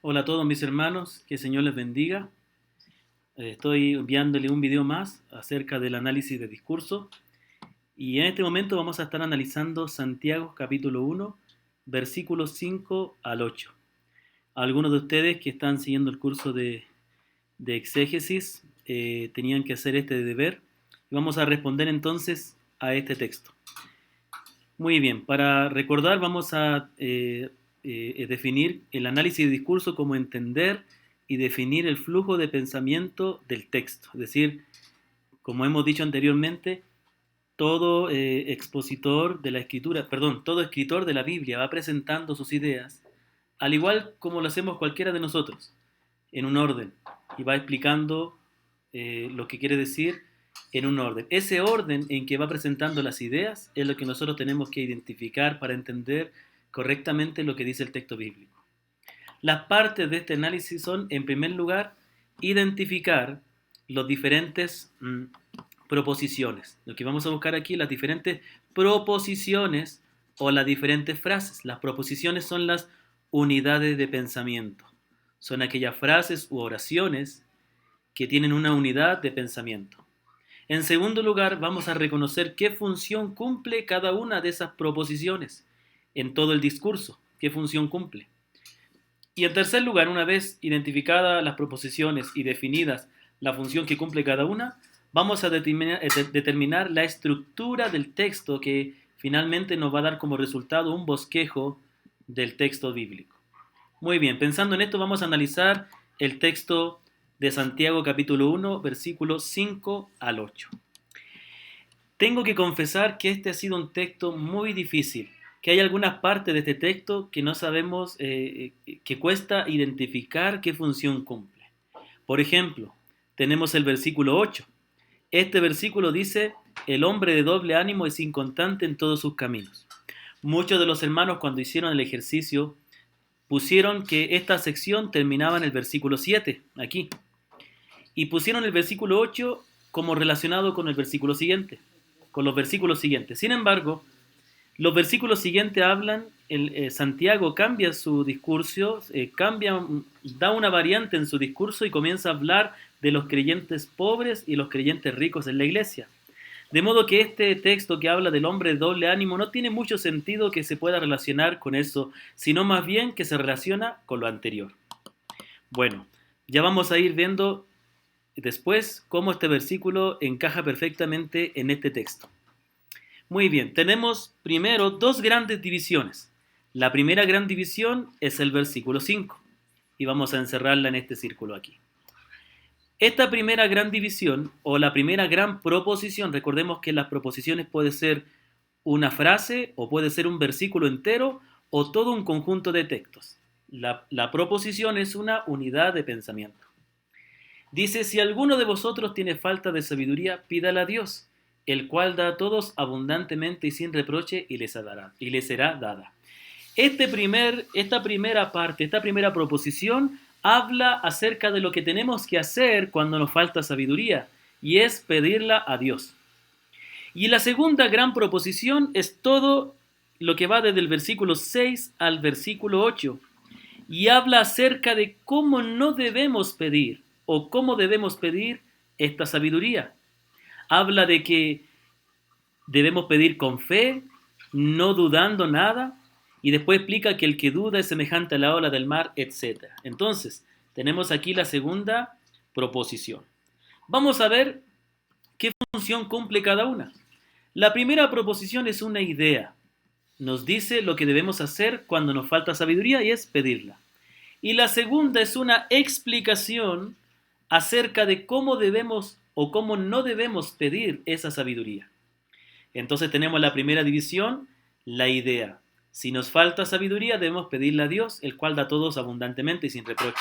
Hola a todos mis hermanos, que el Señor les bendiga. Estoy enviándole un video más acerca del análisis de discurso y en este momento vamos a estar analizando Santiago capítulo 1, versículos 5 al 8. Algunos de ustedes que están siguiendo el curso de exégesis tenían que hacer este deber y vamos a responder entonces a este texto. Muy bien, para recordar vamos a definir el análisis de discurso como entender y definir el flujo de pensamiento del texto. Es decir, como hemos dicho anteriormente, todo expositor de la escritura, perdón, todo escritor de la Biblia va presentando sus ideas, al igual como lo hacemos cualquiera de nosotros, en un orden, y va explicando lo que quiere decir en un orden. Ese orden en que va presentando las ideas es lo que nosotros tenemos que identificar para entender correctamente lo que dice el texto bíblico. Las partes de este análisis son, en primer lugar, identificar los diferentes proposiciones. Lo que vamos a buscar aquí, las diferentes proposiciones o las diferentes frases. Las proposiciones son las unidades de pensamiento. Son aquellas frases u oraciones que tienen una unidad de pensamiento. En segundo lugar, vamos a reconocer qué función cumple cada una de esas proposiciones en todo el discurso, qué función cumple. Y en tercer lugar, una vez identificadas las proposiciones y definidas la función que cumple cada una, vamos a determinar la estructura del texto que finalmente nos va a dar como resultado un bosquejo del texto bíblico. Muy bien, pensando en esto vamos a analizar el texto de Santiago capítulo 1, versículos 5 al 8. Tengo que confesar que este ha sido un texto muy difícil, que hay algunas partes de este texto que no sabemos, que cuesta identificar qué función cumple. Por ejemplo, tenemos el versículo 8. Este versículo dice, el hombre de doble ánimo es inconstante en todos sus caminos. Muchos de los hermanos cuando hicieron el ejercicio pusieron que esta sección terminaba en el versículo 7, aquí, y pusieron el versículo 8 como relacionado con el versículo siguiente, con los versículos siguientes. Sin embargo, los versículos siguientes hablan, Santiago cambia su discurso, da una variante en su discurso y comienza a hablar de los creyentes pobres y los creyentes ricos en la iglesia. De modo que este texto que habla del hombre de doble ánimo no tiene mucho sentido que se pueda relacionar con eso, sino más bien que se relaciona con lo anterior. Bueno, ya vamos a ir viendo después cómo este versículo encaja perfectamente en este texto. Muy bien, tenemos primero dos grandes divisiones. La primera gran división es el versículo 5 y vamos a encerrarla en este círculo aquí. Esta primera gran división o la primera gran proposición, recordemos que las proposiciones puede ser una frase o puede ser un versículo entero o todo un conjunto de textos. La proposición es una unidad de pensamiento. Dice, si alguno de vosotros tiene falta de sabiduría, pídala a Dios, el cual da a todos abundantemente y sin reproche y les será dada. Esta primera parte, esta primera proposición habla acerca de lo que tenemos que hacer cuando nos falta sabiduría, y es pedirla a Dios. Y la segunda gran proposición es todo lo que va desde el versículo 6 al versículo 8, y habla acerca de cómo no debemos pedir o cómo debemos pedir esta sabiduría. Habla de que debemos pedir con fe, no dudando nada, y después explica que el que duda es semejante a la ola del mar, etc. Entonces, tenemos aquí la segunda proposición. Vamos a ver qué función cumple cada una. La primera proposición es una idea. Nos dice lo que debemos hacer cuando nos falta sabiduría y es pedirla. Y la segunda es una explicación acerca de cómo debemos o cómo no debemos pedir esa sabiduría. Entonces tenemos la primera división, la idea. Si nos falta sabiduría, debemos pedirle a Dios, el cual da a todos abundantemente y sin reproche.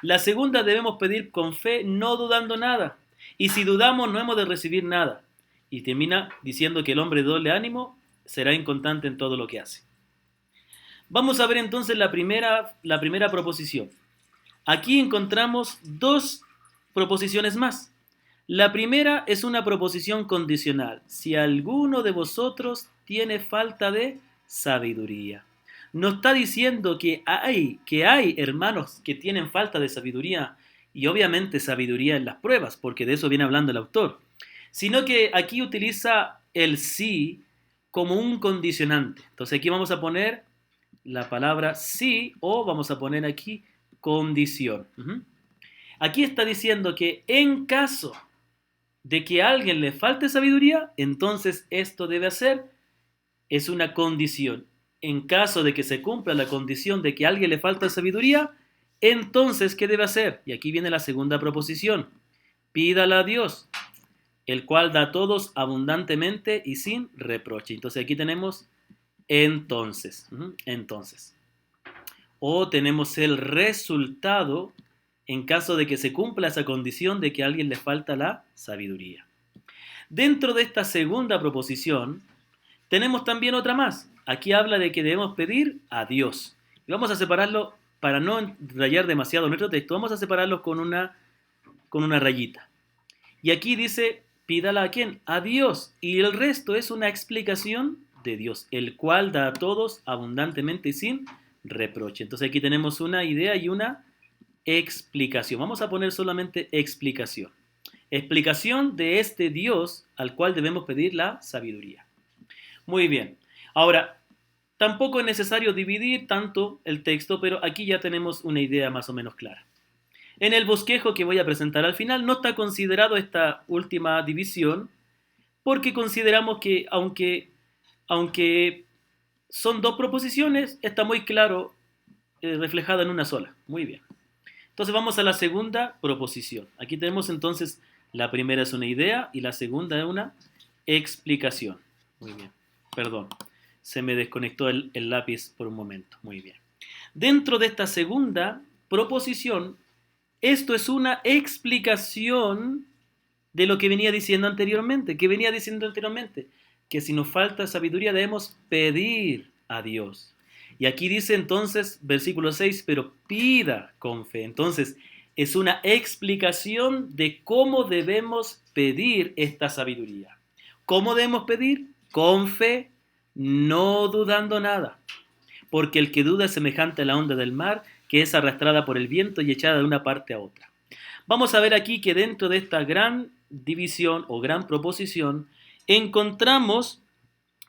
La segunda, debemos pedir con fe, no dudando nada. Y si dudamos, no hemos de recibir nada. Y termina diciendo que el hombre de doble ánimo será inconstante en todo lo que hace. Vamos a ver entonces la primera proposición. Aquí encontramos dos proposiciones más. La primera es una proposición condicional. Si alguno de vosotros tiene falta de sabiduría. No está diciendo que hay hermanos que tienen falta de sabiduría y obviamente sabiduría en las pruebas, porque de eso viene hablando el autor, sino que aquí utiliza el sí como un condicionante. Entonces aquí vamos a poner la palabra sí o vamos a poner aquí condición. Aquí está diciendo que en caso de que a alguien le falte sabiduría, entonces esto debe hacer, es una condición. En caso de que se cumpla la condición de que a alguien le falta sabiduría, entonces, ¿qué debe hacer? Y aquí viene la segunda proposición. Pídala a Dios, el cual da a todos abundantemente y sin reproche. Entonces aquí tenemos entonces. Entonces. O tenemos el resultado en caso de que se cumpla esa condición de que a alguien le falta la sabiduría. Dentro de esta segunda proposición, tenemos también otra más. Aquí habla de que debemos pedir a Dios. Y vamos a separarlo, para no rayar demasiado nuestro texto, vamos a separarlo con una rayita. Y aquí dice, pídala a quién? A Dios. Y el resto es una explicación de Dios, el cual da a todos abundantemente y sin reproche. Entonces aquí tenemos una idea y una explicación. Vamos a poner solamente explicación. Explicación de este Dios al cual debemos pedir la sabiduría. Muy bien. Ahora, tampoco es necesario dividir tanto el texto, pero aquí ya tenemos una idea más o menos clara. En el bosquejo que voy a presentar al final no está considerado esta última división porque consideramos que aunque son dos proposiciones, está muy claro reflejada en una sola. Muy bien. Entonces vamos a la segunda proposición. Aquí tenemos entonces, la primera es una idea y la segunda es una explicación. Muy bien. Perdón, se me desconectó el lápiz por un momento. Muy bien. Dentro de esta segunda proposición, esto es una explicación de lo que venía diciendo anteriormente. ¿Qué venía diciendo anteriormente? Que si nos falta sabiduría debemos pedir a Dios. Y aquí dice entonces, versículo 6, pero pida con fe. Entonces, es una explicación de cómo debemos pedir esta sabiduría. ¿Cómo debemos pedir? Con fe, no dudando nada. Porque el que duda es semejante a la onda del mar, que es arrastrada por el viento y echada de una parte a otra. Vamos a ver aquí que dentro de esta gran división o gran proposición, encontramos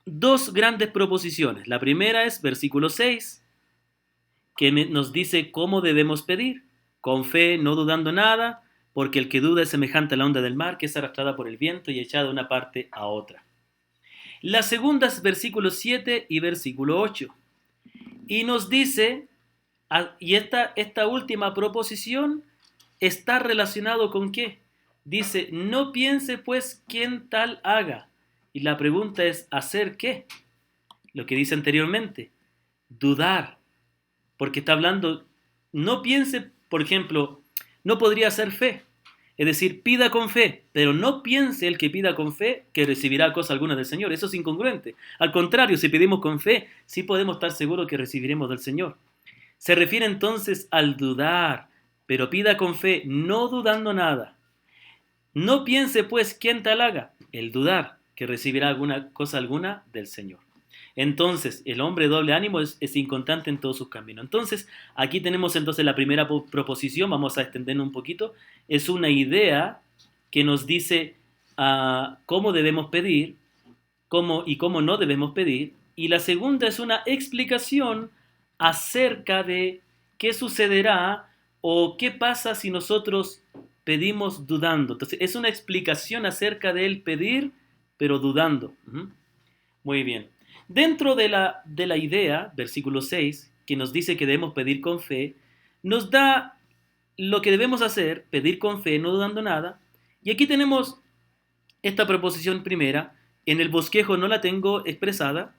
dos grandes proposiciones. La primera es versículo 6, que nos dice cómo debemos pedir. Con fe, no dudando nada, porque el que duda es semejante a la onda del mar, que es arrastrada por el viento y echada de una parte a otra. La segunda es versículo 7 y versículo 8. Y nos dice, y esta última proposición está relacionado con qué. Dice, no piense pues quién tal haga. Y la pregunta es, ¿hacer qué? Lo que dice anteriormente, dudar. Porque está hablando, no piense, por ejemplo, no podría ser fe. Es decir, pida con fe, pero no piense el que pida con fe que recibirá cosa alguna del Señor. Eso es incongruente. Al contrario, si pedimos con fe, sí podemos estar seguros que recibiremos del Señor. Se refiere entonces al dudar, pero pida con fe, no dudando nada. No piense pues quién tal haga, el dudar, que recibirá alguna cosa alguna del Señor. Entonces, el hombre de doble ánimo es inconstante en todos sus caminos. Entonces, aquí tenemos entonces la primera proposición, vamos a extendernos un poquito. Es una idea que nos dice cómo debemos pedir, cómo y cómo no debemos pedir. Y la segunda es una explicación acerca de qué sucederá o qué pasa si nosotros pedimos dudando. Entonces, es una explicación acerca del pedir, pero dudando. Muy bien. Dentro de la idea, versículo 6, que nos dice que debemos pedir con fe, nos da lo que debemos hacer, pedir con fe, no dudando nada. Y aquí tenemos esta proposición primera. En el bosquejo no la tengo expresada,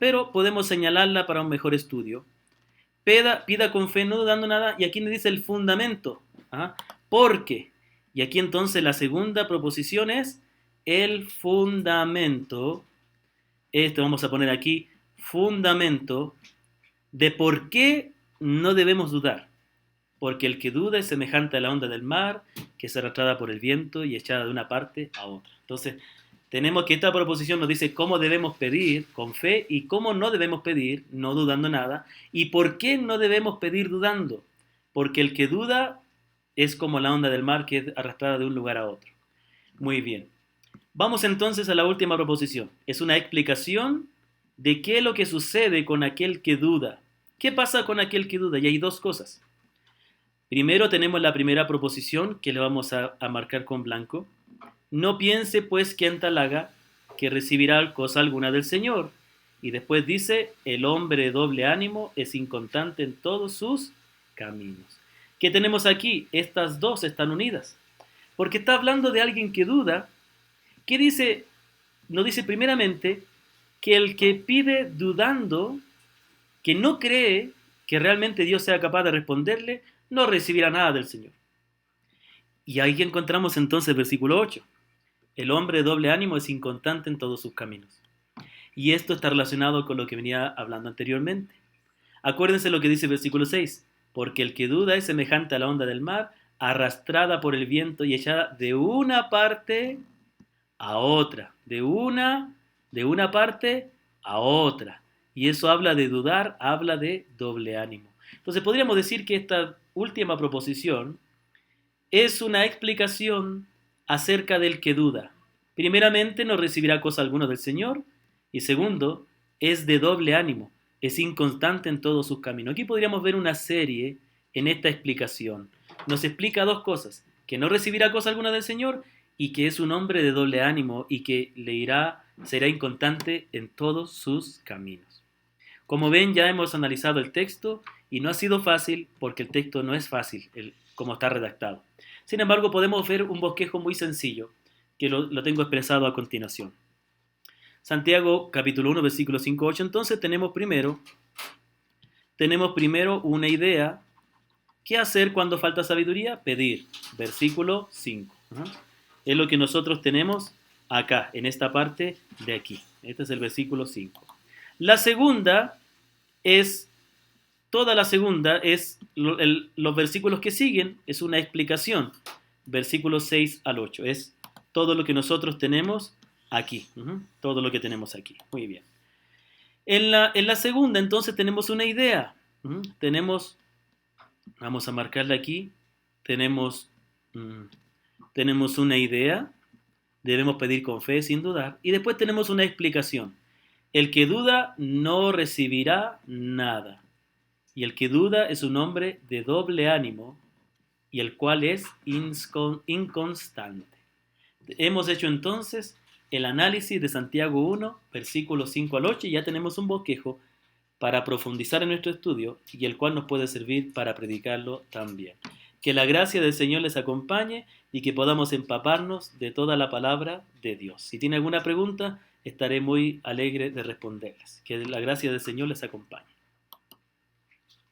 pero podemos señalarla para un mejor estudio. Pida con fe, no dudando nada. Y aquí nos dice el fundamento. Porque. Y aquí entonces la segunda proposición es el fundamento. Esto vamos a poner aquí, fundamento de por qué no debemos dudar. Porque el que duda es semejante a la onda del mar, que es arrastrada por el viento y echada de una parte a otra. Entonces, Tenemos que esta proposición nos dice cómo debemos pedir con fe y cómo no debemos pedir, no dudando nada. ¿Y por qué no debemos pedir dudando? Porque el que duda es como la onda del mar que es arrastrada de un lugar a otro. Muy bien. Vamos entonces a la última proposición. Es una explicación de qué es lo que sucede con aquel que duda. ¿Qué pasa con aquel que duda? Y hay dos cosas. Primero tenemos la primera proposición que le vamos a marcar con blanco. No piense pues quien tal haga que recibirá cosa alguna del Señor. Y después dice, el hombre de doble ánimo es inconstante en todos sus caminos. ¿Qué tenemos aquí? Estas dos están unidas. Porque está hablando de alguien que duda. ¿Qué dice? Nos dice primeramente que el que pide dudando, que no cree que realmente Dios sea capaz de responderle, no recibirá nada del Señor. Y ahí encontramos entonces el versículo 8. El hombre de doble ánimo es inconstante en todos sus caminos. Y esto está relacionado con lo que venía hablando anteriormente. Acuérdense lo que dice el versículo 6. Porque el que duda es semejante a la onda del mar, arrastrada por el viento y echada de una parte a otra. De una parte a otra. Y eso habla de dudar, habla de doble ánimo. Entonces podríamos decir que esta última proposición es una explicación acerca del que duda. Primeramente, no recibirá cosa alguna del Señor. Y segundo, es de doble ánimo, es inconstante en todos sus caminos. Aquí podríamos ver una serie en esta explicación. Nos explica dos cosas, que no recibirá cosa alguna del Señor y que es un hombre de doble ánimo y que será inconstante en todos sus caminos. Como ven, ya hemos analizado el texto y no ha sido fácil porque el texto no es fácil como está redactado. Sin embargo, podemos ver un bosquejo muy sencillo que lo tengo expresado a continuación. Santiago capítulo 1 versículo 5-8. Entonces tenemos primero una idea. ¿Qué hacer cuando falta sabiduría? Pedir. Versículo 5. Es lo que nosotros tenemos acá, en esta parte de aquí. Este es el versículo 5. La segunda es, toda la segunda es los versículos que siguen, es una explicación. Versículos 6-8. Es todo lo que nosotros tenemos aquí. Todo lo que tenemos aquí. Muy bien. En la segunda, entonces, tenemos una idea. Vamos a marcarla aquí. Tenemos una idea. Debemos pedir con fe, sin dudar. Y después tenemos una explicación. El que duda no recibirá nada. Y el que duda es un hombre de doble ánimo y el cual es inconstante. Hemos hecho entonces el análisis de Santiago 1, versículos 5-8, y ya tenemos un bosquejo para profundizar en nuestro estudio y el cual nos puede servir para predicarlo también. Que la gracia del Señor les acompañe y que podamos empaparnos de toda la palabra de Dios. Si tiene alguna pregunta, estaré muy alegre de responderles. Que la gracia del Señor les acompañe.